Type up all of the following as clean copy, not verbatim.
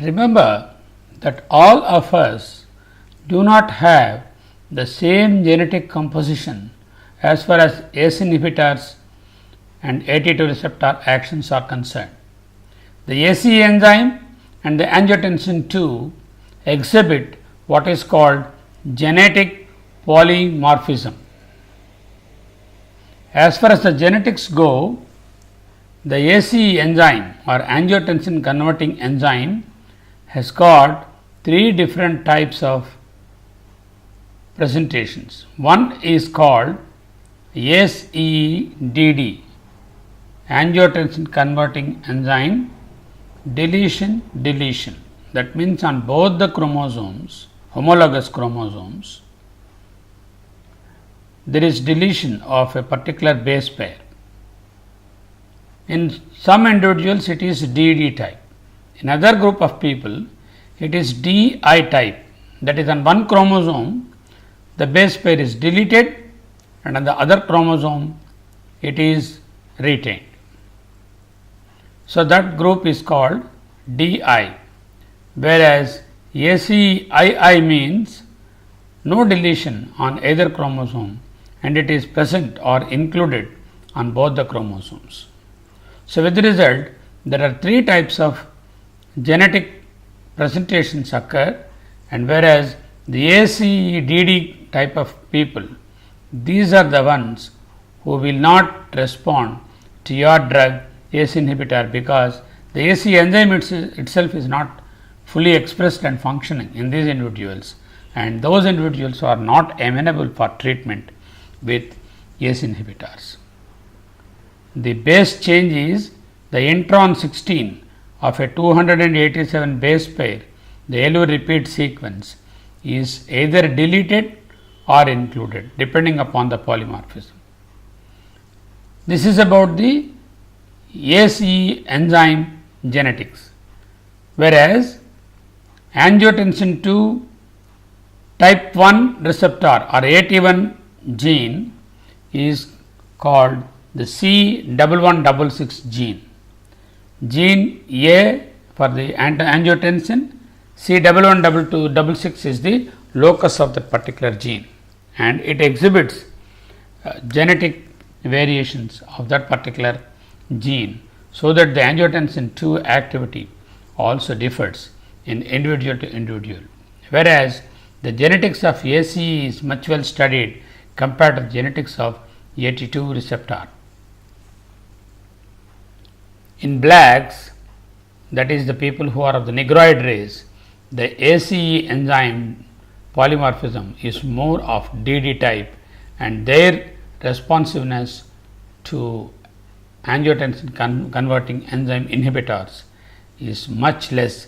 Remember that all of us do not have the same genetic composition as far as ACE inhibitors and AT2 receptor actions are concerned. The ACE enzyme and the angiotensin II exhibit what is called genetic polymorphism. As far as the genetics go, the ACE enzyme or angiotensin converting enzyme has got three different types of presentations. One is called ACEDD, angiotensin converting enzyme deletion. That means on both the chromosomes, homologous chromosomes, there is deletion of a particular base pair. In some individuals it is DD type. In other group of people it is DI type, that is on one chromosome the base pair is deleted and on the other chromosome it is retained. So, that group is called DI, whereas ACII means no deletion on either chromosome and it is present or included on both the chromosomes. So, with the result, there are three types of genetic presentations occur, and whereas the ACEDD type of people, these are the ones who will not respond to your drug ACE inhibitor, because the ACE enzyme itself is not fully expressed and functioning in these individuals, and those individuals are not amenable for treatment with ACE inhibitors. The base change is the intron 16 of a 287 base pair, the LU repeat sequence is either deleted or included depending upon the polymorphism. This is about the ACE enzyme genetics, whereas angiotensin II type 1 receptor or AT1 gene is called the C1166 gene. Gene A for the angiotensin, C112266 is the locus of that particular gene, and it exhibits genetic variations of that particular gene, so that the angiotensin II activity also differs in individual to individual, whereas the genetics of ACE is much well studied compared to the genetics of AT2 receptor. In blacks, that is the people who are of the negroid race, the ACE enzyme polymorphism is more of DD type, and their responsiveness to angiotensin converting enzyme inhibitors is much less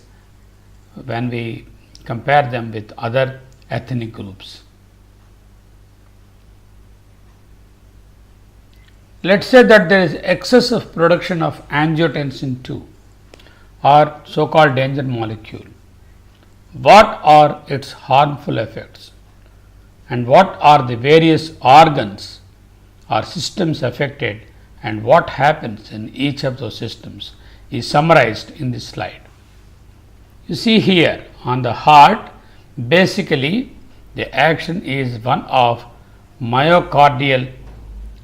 when we compare them with other ethnic groups. Let us say that there is excessive production of angiotensin II or so called danger molecule. What are its harmful effects, and what are the various organs or systems affected, and what happens in each of those systems is summarized in this slide. You see here on the heart, basically the action is one of myocardial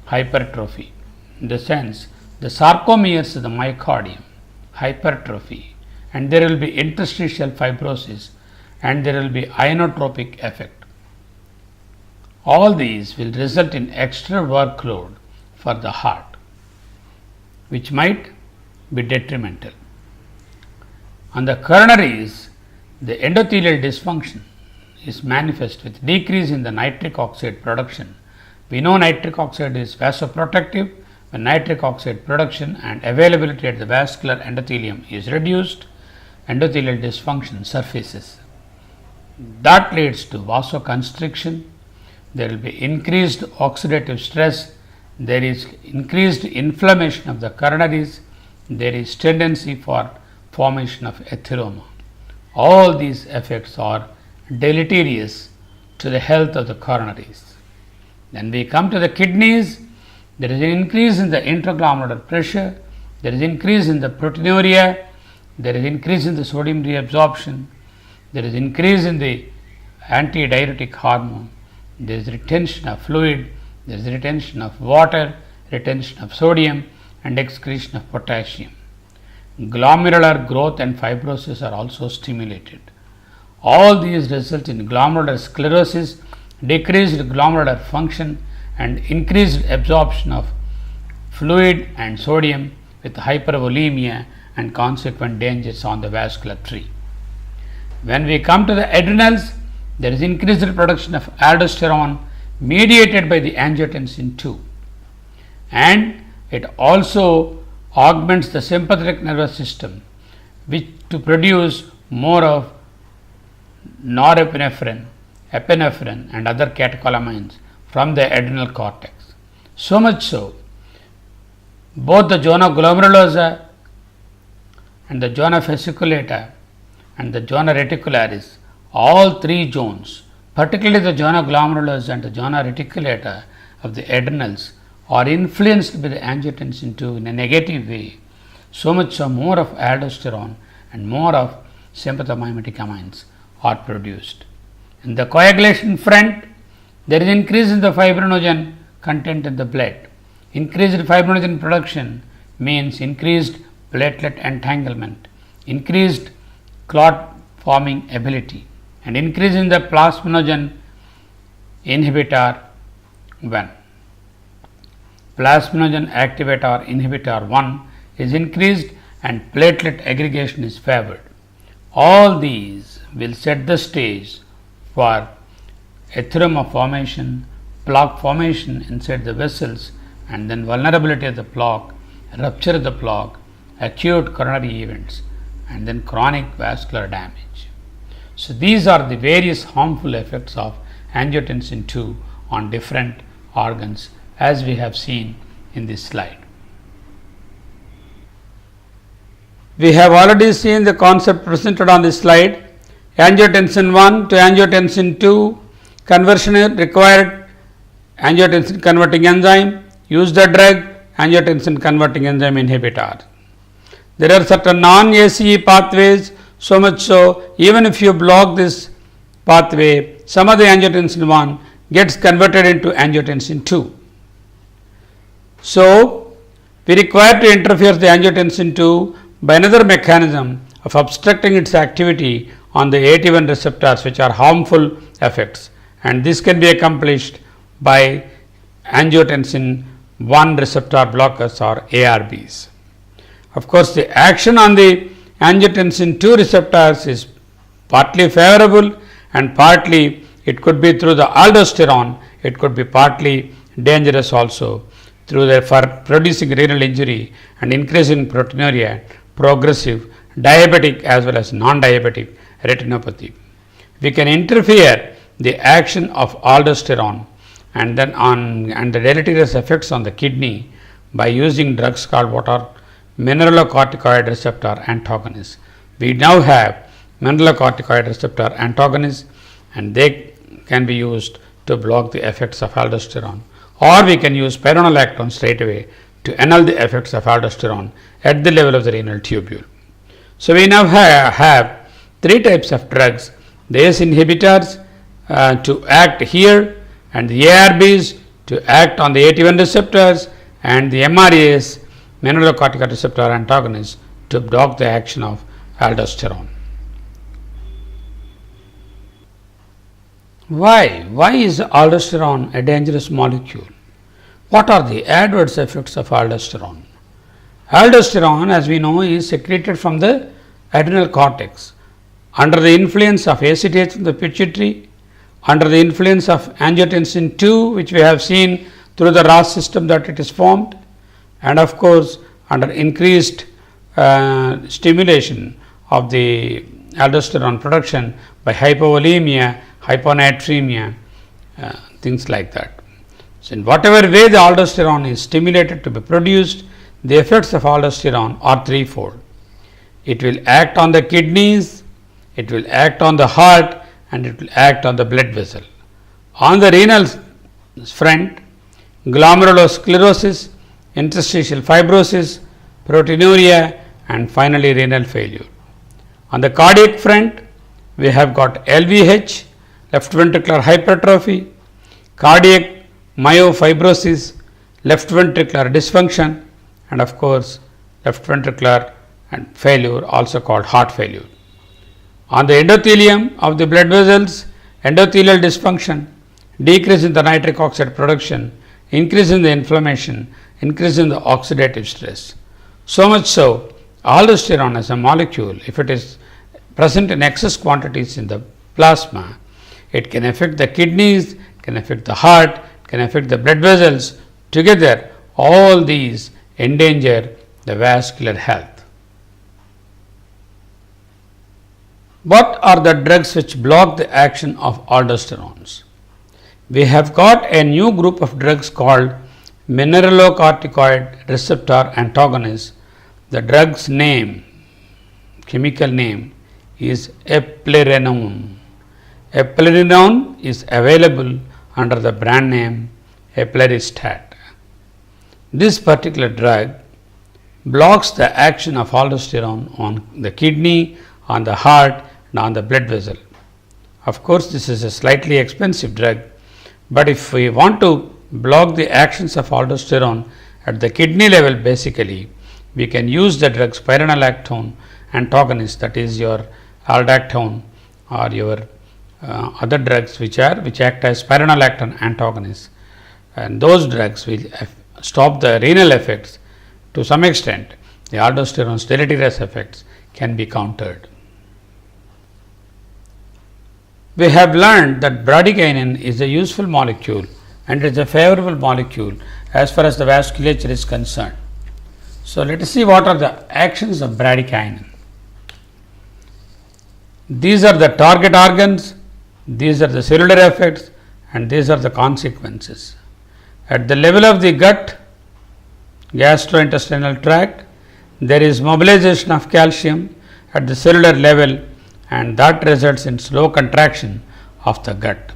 hypertrophy, in the sense the sarcomeres of the myocardium hypertrophy, and there will be interstitial fibrosis and there will be inotropic effect. All these will result in extra workload for the heart, which might be detrimental. On the coronaries, the endothelial dysfunction is manifest with decrease in the nitric oxide production. We know nitric oxide is vasoprotective. When nitric oxide production and availability at the vascular endothelium is reduced, endothelial dysfunction surfaces. That leads to vasoconstriction. There will be increased oxidative stress. There is increased inflammation of the coronaries. There is tendency for formation of atheroma. All these effects are deleterious to the health of the coronaries. Then we come to the kidneys. There is an increase in the intraglomerular pressure. There is increase in the proteinuria. there is increase in the sodium reabsorption, there is increase in the antidiuretic hormone, there is retention of fluid, there is retention of water, retention of sodium, and excretion of potassium. Glomerular growth and fibrosis are also stimulated. All these result in glomerular sclerosis, decreased glomerular function, and increased absorption of fluid and sodium with hypervolemia and consequent dangers on the vascular tree. When we come to the adrenals, there is increased production of aldosterone mediated by the angiotensin II, and it also augments the sympathetic nervous system which to produce more of norepinephrine, epinephrine and other catecholamines from the adrenal cortex. So much so, both the zona glomerulosa and the zona fasciculata and the zona reticularis, all three zones, particularly the zona glomerulosa and the zona reticulata of the adrenals, are influenced by the angiotensin II in a negative way. So much so, more of aldosterone and more of sympathomimetic amines are produced. In the coagulation front, there is increase in the fibrinogen content in the blood. Increased fibrinogen production means increased platelet entanglement, increased clot forming ability, and increase in the plasminogen inhibitor 1. Plasminogen activator inhibitor 1 is increased and platelet aggregation is favored. All these will set the stage for atheroma formation, plaque formation inside the vessels, and then vulnerability of the plaque, rupture of the plaque, acute coronary events, and then chronic vascular damage. So these are the various harmful effects of angiotensin II on different organs, as we have seen in this slide. We have already seen the concept presented on this slide. Angiotensin 1 to angiotensin 2 conversion required angiotensin converting enzyme. Use the drug angiotensin converting enzyme inhibitor. There are certain non-ACE pathways, so much so even if you block this pathway, some of the angiotensin 1 gets converted into angiotensin 2. So we require to interfere the angiotensin 2 by another mechanism of obstructing its activity on the AT1 receptors, which are harmful effects, and this can be accomplished by angiotensin 1 receptor blockers or ARBs. Of course, the action on the angiotensin 2 receptors is partly favorable and partly it could be through the aldosterone, it could be partly dangerous also through the for producing renal injury and increasing proteinuria, progressive diabetic as well as non-diabetic retinopathy. We can interfere the action of aldosterone and then and the deleterious effects on the kidney by using drugs called what are mineralocorticoid receptor antagonists. We now have mineralocorticoid receptor antagonists, and they can be used to block the effects of aldosterone, or we can use spironolactone straight away to annul the effects of aldosterone at the level of the renal tubule. So we now have three types of drugs: the ACE inhibitors to act here, and the ARBs to act on the AT1 receptors, and the MRAs, mineralocorticoid receptor antagonists, to block the action of aldosterone. Why? Why is aldosterone a dangerous molecule? What are the adverse effects of aldosterone? Aldosterone, as we know, is secreted from the adrenal cortex under the influence of ACTH in the pituitary, under the influence of angiotensin II, which we have seen through the RAS system that it is formed, and of course under increased stimulation of the aldosterone production by hypovolemia, hyponatremia, things like that. So in whatever way the aldosterone is stimulated to be produced, the effects of aldosterone are threefold. It will act on the kidneys, it will act on the heart, and it will act on the blood vessel. On the renal front, glomerulosclerosis, interstitial fibrosis, proteinuria, and finally renal failure. On the cardiac front, we have got LVH, left ventricular hypertrophy, cardiac myofibrosis, left ventricular dysfunction, and of course left ventricular and failure, also called heart failure. On the endothelium of the blood vessels, endothelial dysfunction, decrease in the nitric oxide production, increase in the inflammation, increase in the oxidative stress. So much so, aldosterone as a molecule, if it is present in excess quantities in the plasma, it can affect the kidneys, can affect the heart, can affect the blood vessels. Together, all these endanger the vascular health. What are the drugs which block the action of aldosterones? We have got a new group of drugs called mineralocorticoid receptor antagonists. The drug's name, chemical name, is eplerenone. Eplerenone is available under the brand name Epleristat. This particular drug blocks the action of aldosterone on the kidney, on the heart, and on the blood vessel. Of course, this is a slightly expensive drug, but if we want to block the actions of aldosterone at the kidney level, basically, we can use the drug spironolactone antagonist, that is your aldactone or your other drugs which act as spironolactone antagonists, and those drugs will stop the renal effects to some extent. The aldosterone's deleterious effects can be countered. We have learned that bradykinin is a useful molecule and it is a favorable molecule as far as the vasculature is concerned. So, let us see what are the actions of bradykinin. These are the target organs, these are the cellular effects, and these are the consequences. At the level of the gut, gastrointestinal tract, there is mobilization of calcium at the cellular level, and that results in slow contraction of the gut.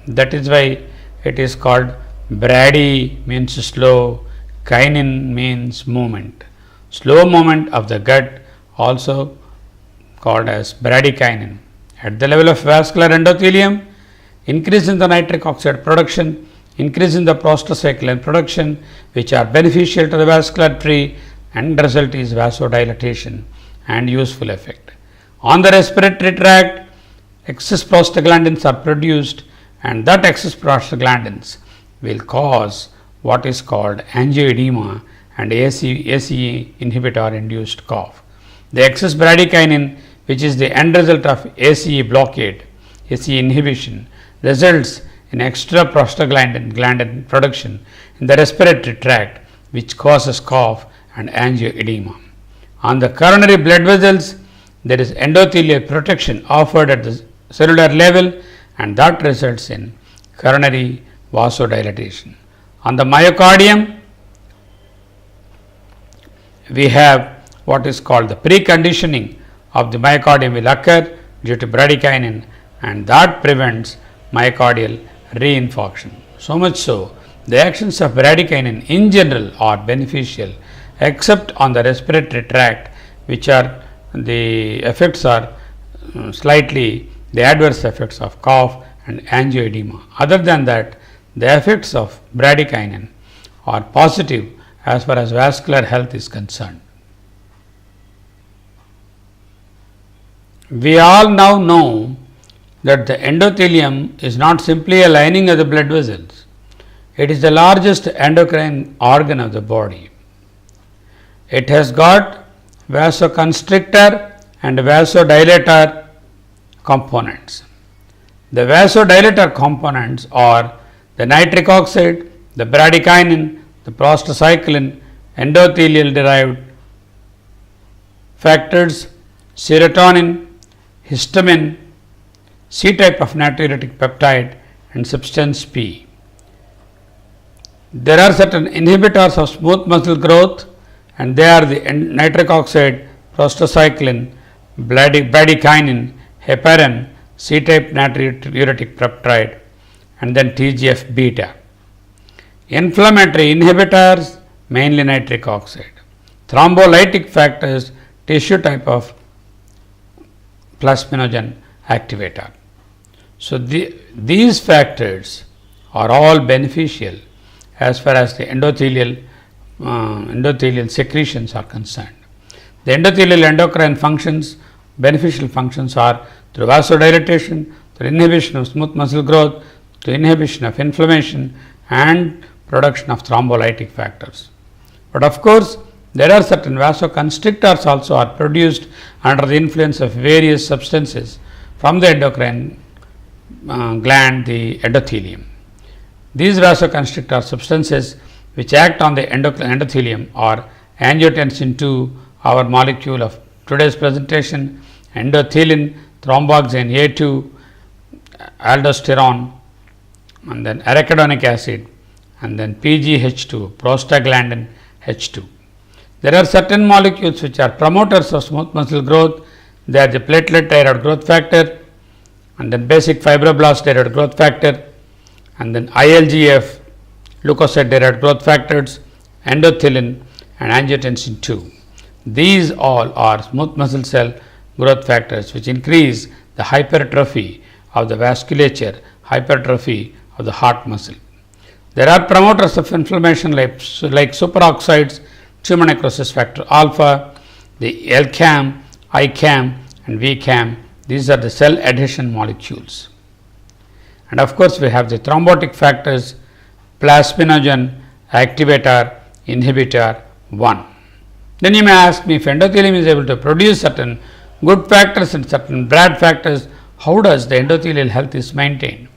That is why it is called brady, means slow, kinin means movement. Slow movement of the gut, also called as bradykinin. At the level of vascular endothelium, increase in the nitric oxide production, increase in the prostacyclin production, which are beneficial to the vascular tree, and result is vasodilatation and useful effect. On the respiratory tract, excess prostaglandins are produced, and that excess prostaglandins will cause what is called angioedema and ACE inhibitor induced cough. The excess bradykinin, which is the end result of ACE blockade, ACE inhibition, results in extra prostaglandin production in the respiratory tract, which causes cough and angioedema. On the coronary blood vessels, there is endothelial protection offered at the cellular level, and that results in coronary vasodilatation. On the myocardium, we have what is called the preconditioning of the myocardium will occur due to bradykinin, and that prevents myocardial reinfarction. So much so, the actions of bradykinin in general are beneficial, except on the respiratory tract, which are the effects are slightly the adverse effects of cough and angioedema. Other than that, the effects of bradykinin are positive as far as vascular health is concerned. We all now know that the endothelium is not simply a lining of the blood vessels. It is the largest endocrine organ of the body. It has got vasoconstrictor and vasodilator components. The vasodilator components are the nitric oxide, the bradykinin, the prostacyclin, endothelial derived factors, serotonin, histamine, C type of natriuretic peptide, and substance P. There are certain inhibitors of smooth muscle growth, and they are the nitric oxide, prostacyclin, bradykinin, heparin, C type natriuretic peptide, and then TGF beta. Inflammatory inhibitors, mainly nitric oxide. Thrombolytic factors, tissue type of plasminogen activator. So, these factors are all beneficial as far as the endothelial secretions are concerned. The endothelial endocrine functions, beneficial functions are through vasodilatation, through inhibition of smooth muscle growth, through inhibition of inflammation and production of thrombolytic factors. But of course, there are certain vasoconstrictors also are produced under the influence of various substances from the endocrine gland, the endothelium. These vasoconstrictor substances which act on the endothelium are angiotensin 2, our molecule of today's presentation, endothelin, thromboxane A2, aldosterone, and then arachidonic acid, and then PGH2, prostaglandin H2. There are certain molecules which are promoters of smooth muscle growth. They are the platelet thyroid growth factor, and then basic fibroblast thyroid growth factor, and then ILGF, leukocyte derived growth factors, endothelin and angiotensin 2. These all are smooth muscle cell growth factors which increase the hypertrophy of the vasculature, hypertrophy of the heart muscle. There are promoters of inflammation like superoxides, tumor necrosis factor alpha, the LCAM, ICAM and VCAM. These are the cell adhesion molecules. And of course, we have the thrombotic factors, plasminogen activator, inhibitor 1. Then you may ask me, if endothelium is able to produce certain good factors and certain bad factors, how does the endothelial health is maintained?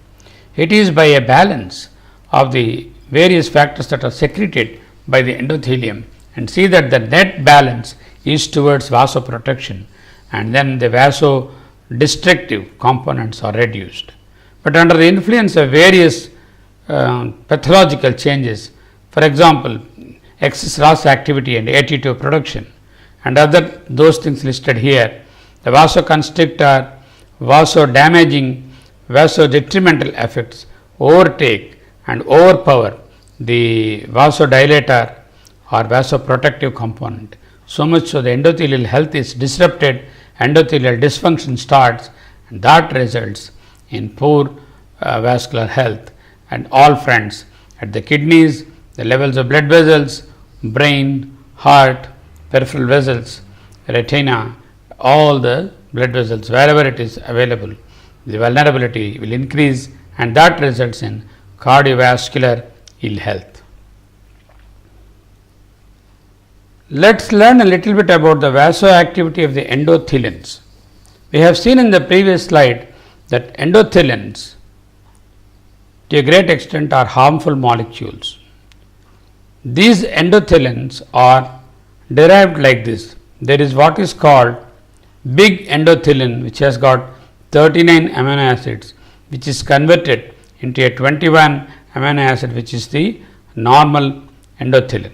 It is by a balance of the various factors that are secreted by the endothelium, and see that the net balance is towards vasoprotection, and then the vasodistractive components are reduced. But under the influence of various pathological changes, for example, excess RAS activity and AT2 production and other those things listed here, the vasoconstrictor, vasodamaging, vasodetrimental effects overtake and overpower the vasodilator or vasoprotective component. So much so the endothelial health is disrupted, endothelial dysfunction starts, and that results in poor vascular health and all fronts, at the kidneys, the levels of blood vessels, brain, heart, peripheral vessels, retina, all the blood vessels, wherever it is available, the vulnerability will increase, and that results in cardiovascular ill health. Let's learn a little bit about the vasoactivity of the endothelins. We have seen in the previous slide that endothelins to a great extent are harmful molecules. These endothelins are derived like this. There is what is called big endothelin, which has got 39 amino acids, which is converted into a 21 amino acid, which is the normal endothelin.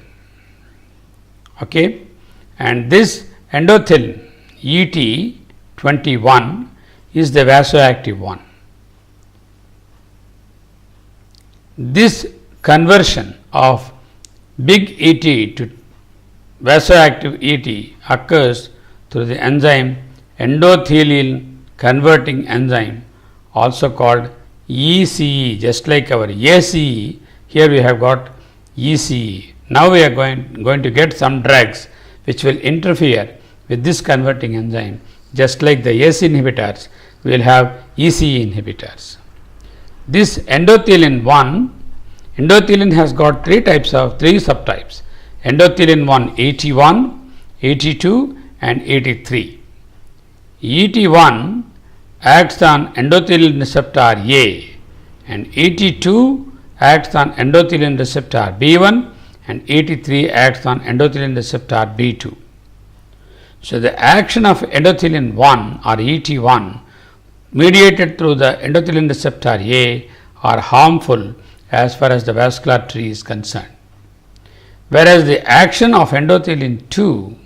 Okay, and this endothelin ET21 is the vasoactive one. This conversion of big ET to vasoactive ET occurs through the enzyme endothelial converting enzyme, also called ECE, just like our ACE. Here we have got ECE. Now we are going to get some drugs which will interfere with this converting enzyme, just like the ACE inhibitors, we will have ECE inhibitors. This endothelin has got three subtypes: endothelin 1 ET1, ET2 and ET3. ET1 acts on endothelin receptor A, and ET2 acts on endothelin receptor B1, and ET3 acts on endothelin receptor B2. So, the action of endothelin 1 or ET1 mediated through the endothelin receptor A are harmful as far as the vascular tree is concerned, whereas the action of endothelin 2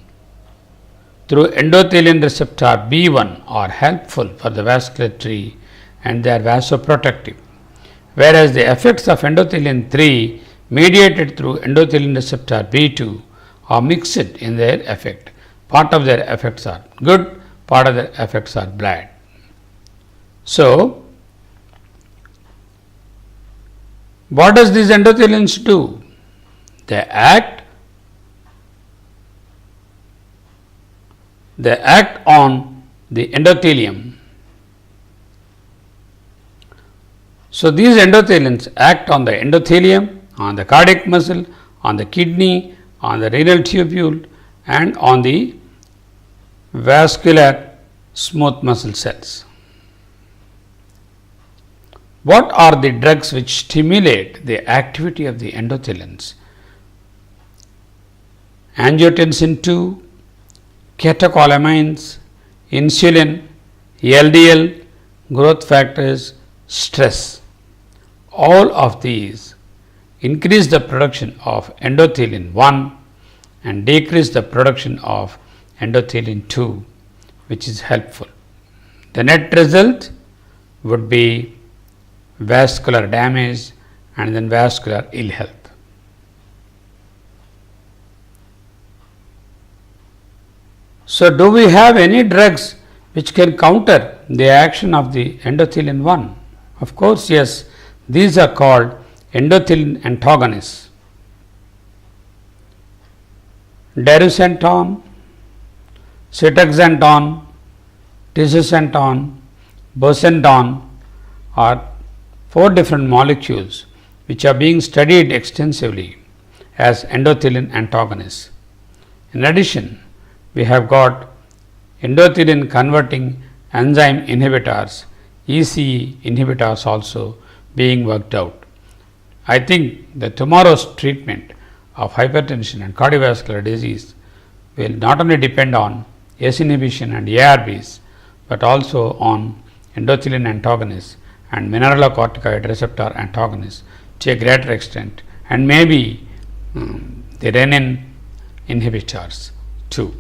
through endothelin receptor B1 are helpful for the vascular tree and they are vasoprotective, whereas the effects of endothelin 3 mediated through endothelin receptor B2 are mixed in their effect. part of their effects are good, part of their effects are bad. So, what does these endothelins do? They act on the endothelium. So, these endothelins act on the endothelium, on the cardiac muscle, on the kidney, on the renal tubule, and on the vascular smooth muscle cells. What are the drugs which stimulate the activity of the endothelins? Angiotensin II, catecholamines, insulin, LDL, growth factors, stress. All of these increase the production of endothelin 1 and decrease the production of endothelin 2, which is helpful. The net result would be vascular damage and then vascular ill health. So, do we have any drugs which can counter the action of the endothelin 1? Of course, yes, these are called endothelin antagonists. Deruxentan, cetaxanthan, tisagentan, bosentan are 4 different molecules which are being studied extensively as endothelin antagonists. In addition, we have got endothelin converting enzyme inhibitors, ECE inhibitors also being worked out. I think that tomorrow's treatment of hypertension and cardiovascular disease will not only depend on ACE inhibition and ARBs, but also on endothelin antagonists and mineralocorticoid receptor antagonists to a greater extent, and maybe the renin inhibitors too.